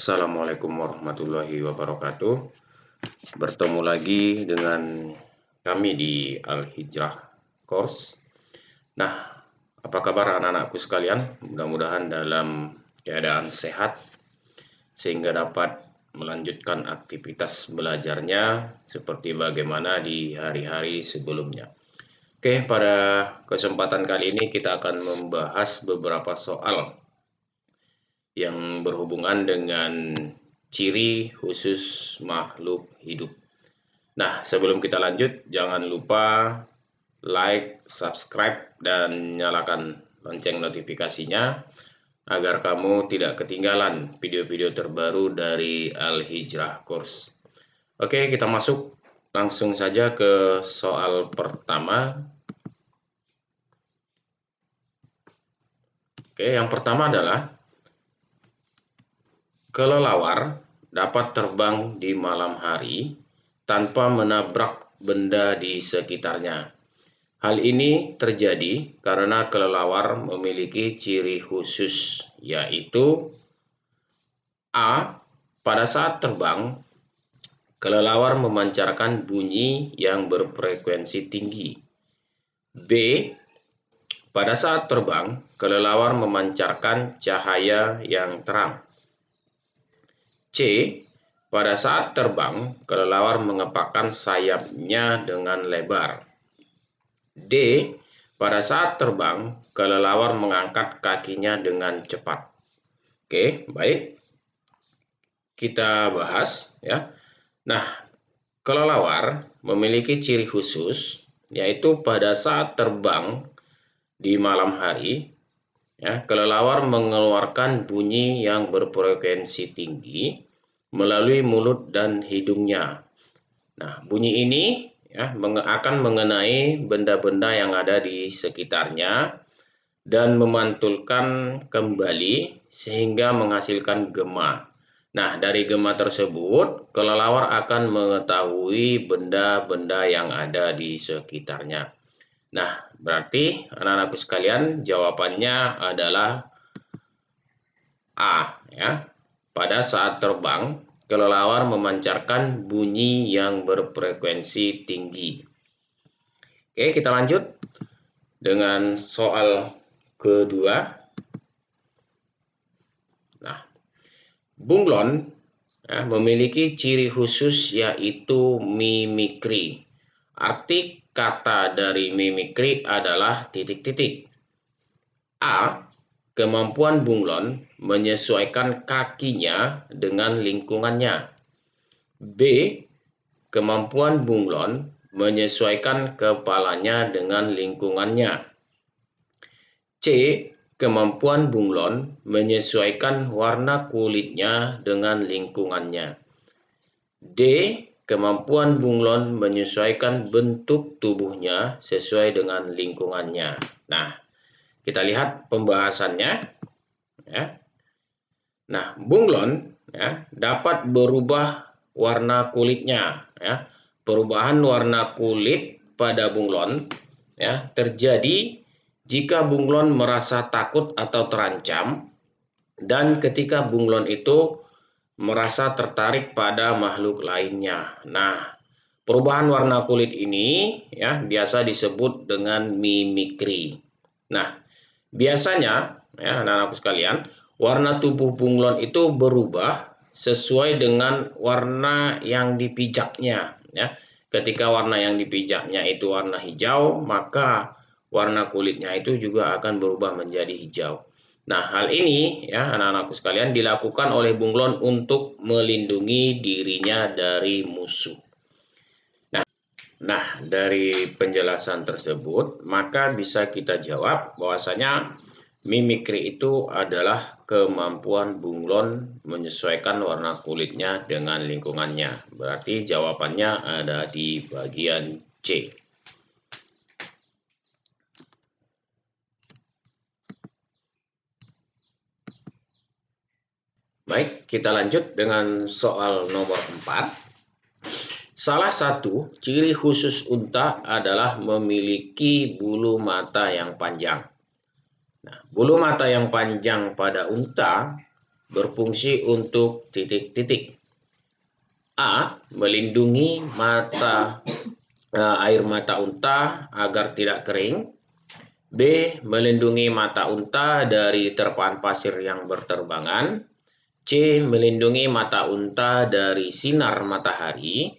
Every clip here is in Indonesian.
Assalamualaikum warahmatullahi wabarakatuh. Bertemu lagi dengan kami di Al-Hijrah Course. Nah, apa kabar anak-anakku sekalian? Mudah-mudahan dalam keadaan sehat sehingga dapat melanjutkan aktivitas belajarnya seperti bagaimana di hari-hari sebelumnya. Oke, pada kesempatan kali ini kita akan membahas beberapa soal yang berhubungan dengan ciri khusus makhluk hidup. Nah, sebelum kita lanjut, jangan lupa like, subscribe, dan nyalakan lonceng notifikasinya agar kamu tidak ketinggalan video-video terbaru dari Al-Hijrah Course. Oke, kita masuk langsung saja ke soal pertama. Oke, yang pertama adalah kelelawar dapat terbang di malam hari tanpa menabrak benda di sekitarnya. Hal ini terjadi karena kelelawar memiliki ciri khusus, yaitu A. Pada saat terbang, kelelawar memancarkan bunyi yang berfrekuensi tinggi. B. Pada saat terbang, kelelawar memancarkan cahaya yang terang. C. Pada saat terbang, kelelawar mengepakkan sayapnya dengan lebar. D. Pada saat terbang, kelelawar mengangkat kakinya dengan cepat. Oke, baik. Kita bahas ya. Nah, kelelawar memiliki ciri khusus, yaitu pada saat terbang di malam hari, ya, kelelawar mengeluarkan bunyi yang berfrekuensi tinggi melalui mulut dan hidungnya. Nah, bunyi ini ya, akan mengenai benda-benda yang ada di sekitarnya dan memantulkan kembali sehingga menghasilkan gema. Nah, dari gema tersebut, kelelawar akan mengetahui benda-benda yang ada di sekitarnya. Nah, berarti anak-anakku sekalian jawabannya adalah A ya. Pada saat terbang, kelelawar memancarkan bunyi yang berfrekuensi tinggi. Oke, kita lanjut dengan soal kedua. Nah, bunglon ya, memiliki ciri khusus yaitu mimikri. Arti kata dari mimikri adalah titik-titik. A. Kemampuan bunglon menyesuaikan kakinya dengan lingkungannya. B. Kemampuan bunglon menyesuaikan kepalanya dengan lingkungannya. C. Kemampuan bunglon menyesuaikan warna kulitnya dengan lingkungannya. D. Kemampuan bunglon menyesuaikan bentuk tubuhnya sesuai dengan lingkungannya. Nah, kita lihat pembahasannya. Ya. Nah, bunglon ya, dapat berubah warna kulitnya. Ya. Perubahan warna kulit pada bunglon ya, terjadi jika bunglon merasa takut atau terancam dan ketika bunglon itu merasa tertarik pada makhluk lainnya. Nah, perubahan warna kulit ini ya biasa disebut dengan mimikri. Nah, biasanya ya anak-anakku sekalian, warna tubuh bunglon itu berubah sesuai dengan warna yang dipijaknya ya. Ketika warna yang dipijaknya itu warna hijau, maka warna kulitnya itu juga akan berubah menjadi hijau. Nah, hal ini ya anak-anakku sekalian dilakukan oleh bunglon untuk melindungi dirinya dari musuh. Nah, dari penjelasan tersebut maka bisa kita jawab bahwasanya mimikri itu adalah kemampuan bunglon menyesuaikan warna kulitnya dengan lingkungannya. Berarti jawabannya ada di bagian C. Baik, kita lanjut dengan soal nomor 4. Salah satu ciri khusus unta adalah memiliki bulu mata yang panjang. Nah, bulu mata yang panjang pada unta berfungsi untuk titik-titik. A. Melindungi air mata unta agar tidak kering. B. Melindungi mata unta dari terpaan pasir yang berterbangan. C. Melindungi mata unta dari sinar matahari.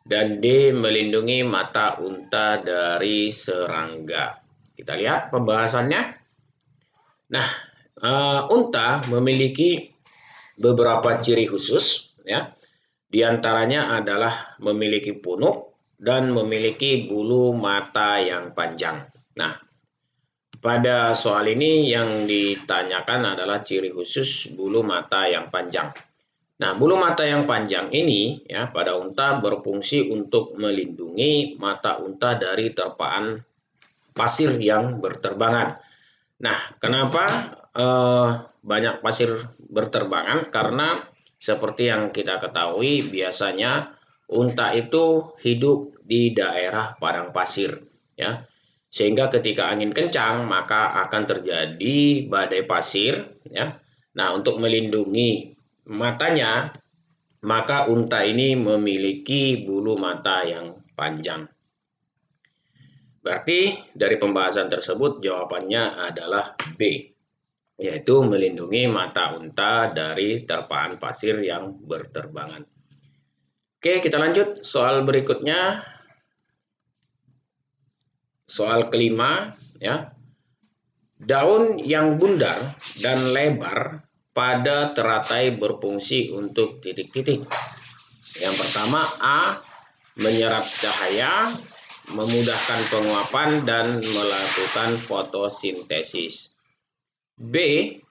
Dan D. Melindungi mata unta dari serangga. Kita lihat pembahasannya. Nah, unta memiliki beberapa ciri khusus, ya. Di antaranya adalah memiliki punuk dan memiliki bulu mata yang panjang. Nah, pada soal ini yang ditanyakan adalah ciri khusus bulu mata yang panjang. Nah, bulu mata yang panjang ini ya pada unta berfungsi untuk melindungi mata unta dari terpaan pasir yang berterbangan. Nah, kenapa banyak pasir berterbangan? Karena seperti yang kita ketahui, biasanya unta itu hidup di daerah padang pasir, ya. Sehingga ketika angin kencang, maka akan terjadi badai pasir, ya. Nah, untuk melindungi matanya, maka unta ini memiliki bulu mata yang panjang. Berarti dari pembahasan tersebut jawabannya adalah B, yaitu melindungi mata unta dari terpaan pasir yang berterbangan. Oke, kita lanjut soal berikutnya. Soal kelima, ya. Daun yang bundar dan lebar pada teratai berfungsi untuk titik-titik. Yang pertama, A. Menyerap cahaya, memudahkan penguapan dan melakukan fotosintesis. B.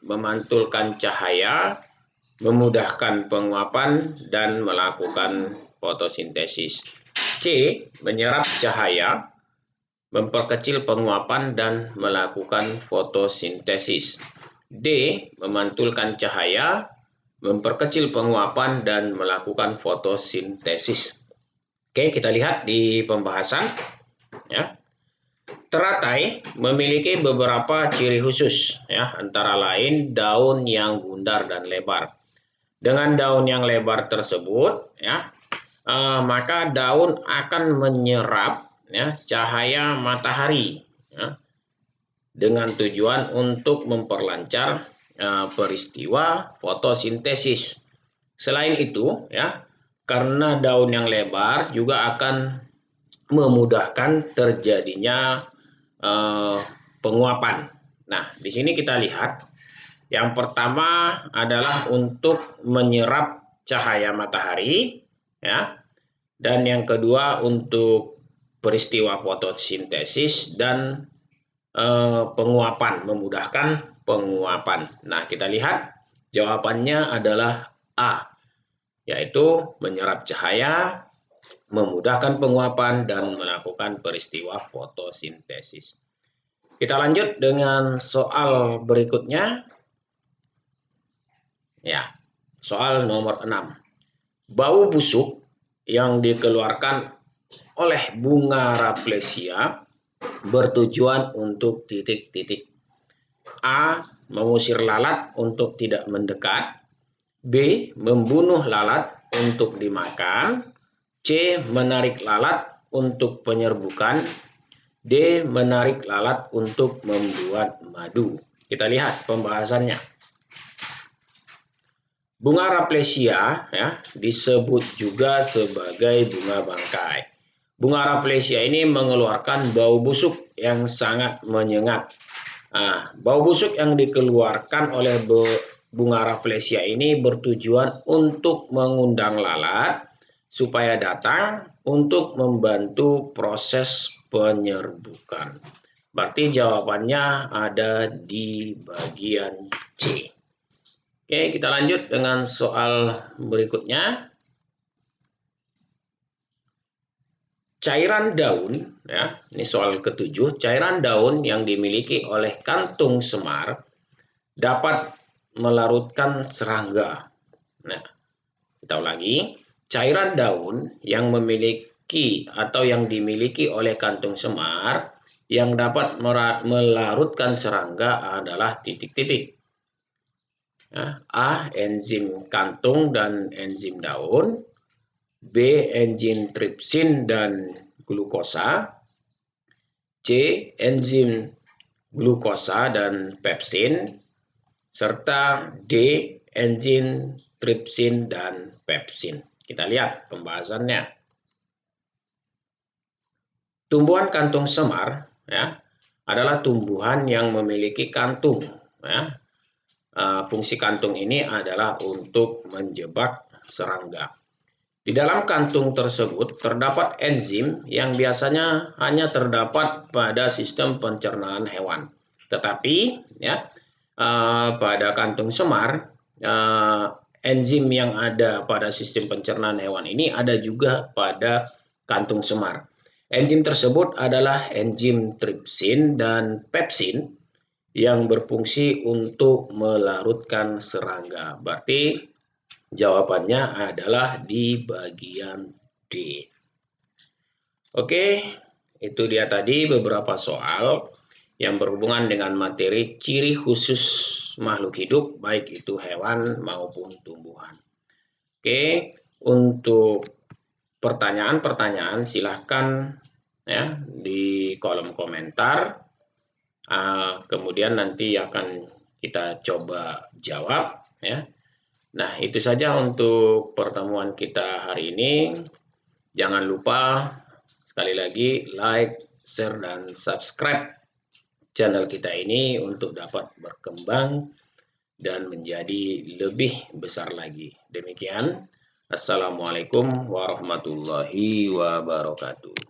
Memantulkan cahaya, memudahkan penguapan dan melakukan fotosintesis. C. Menyerap cahaya, memperkecil penguapan dan melakukan fotosintesis. D. Memantulkan cahaya, memperkecil penguapan dan melakukan fotosintesis. Oke, kita lihat di pembahasan, ya. Teratai memiliki beberapa ciri khusus, ya, antara lain daun yang bundar dan lebar. Dengan daun yang lebar tersebut, ya, maka daun akan menyerap, ya, cahaya matahari, ya, dengan tujuan untuk memperlancar peristiwa fotosintesis. Selain itu, ya, karena daun yang lebar juga akan memudahkan terjadinya penguapan. Nah, di sini kita lihat yang pertama adalah untuk menyerap cahaya matahari, ya, dan yang kedua untuk peristiwa fotosintesis dan penguapan, memudahkan penguapan. Nah, kita lihat jawabannya adalah A, yaitu menyerap cahaya, memudahkan penguapan, dan melakukan peristiwa fotosintesis. Kita lanjut dengan soal berikutnya. Ya, soal nomor 6. Bau busuk yang dikeluarkan oleh bunga Rafflesia bertujuan untuk titik-titik. A. Mengusir lalat untuk tidak mendekat. B. Membunuh lalat untuk dimakan. C. Menarik lalat untuk penyerbukan. D. Menarik lalat untuk membuat madu. Kita lihat pembahasannya. Bunga Rafflesia, ya, disebut juga sebagai bunga bangkai. Bunga Rafflesia ini mengeluarkan bau busuk yang sangat menyengat. Nah, bau busuk yang dikeluarkan oleh bunga Rafflesia ini bertujuan untuk mengundang lalat supaya datang untuk membantu proses penyerbukan. Berarti jawabannya ada di bagian C. Oke, kita lanjut dengan soal berikutnya. Cairan daun, ya, ini soal ke-7, cairan daun yang dimiliki oleh kantung semar dapat melarutkan serangga. Nah, kita ulangi, cairan daun yang memiliki atau yang dimiliki oleh kantung semar yang dapat melarutkan serangga adalah titik-titik. Ya, A. Enzim kantung dan enzim daun. B. Enzim tripsin dan glukosa. C. Enzim glukosa dan pepsin. Serta D. Enzim tripsin dan pepsin. Kita lihat pembahasannya. Tumbuhan kantung semar ya, adalah tumbuhan yang memiliki kantung. Ya. Fungsi kantung ini adalah untuk menjebak serangga. Di dalam kantung tersebut terdapat enzim yang biasanya hanya terdapat pada sistem pencernaan hewan. Tetapi ya, pada kantung semar, enzim yang ada pada sistem pencernaan hewan ini ada juga pada kantung semar. Enzim tersebut adalah enzim tripsin dan pepsin yang berfungsi untuk melarutkan serangga. Berarti jawabannya adalah di bagian D. Oke, itu dia tadi beberapa soal yang berhubungan dengan materi ciri khusus makhluk hidup, baik itu hewan maupun tumbuhan. Oke, untuk pertanyaan-pertanyaan silahkan ya di kolom komentar. Kemudian nanti akan kita coba jawab ya. Nah, itu saja untuk pertemuan kita hari ini. Jangan lupa sekali lagi like, share, dan subscribe channel kita ini untuk dapat berkembang dan menjadi lebih besar lagi. Demikian, Assalamualaikum warahmatullahi wabarakatuh.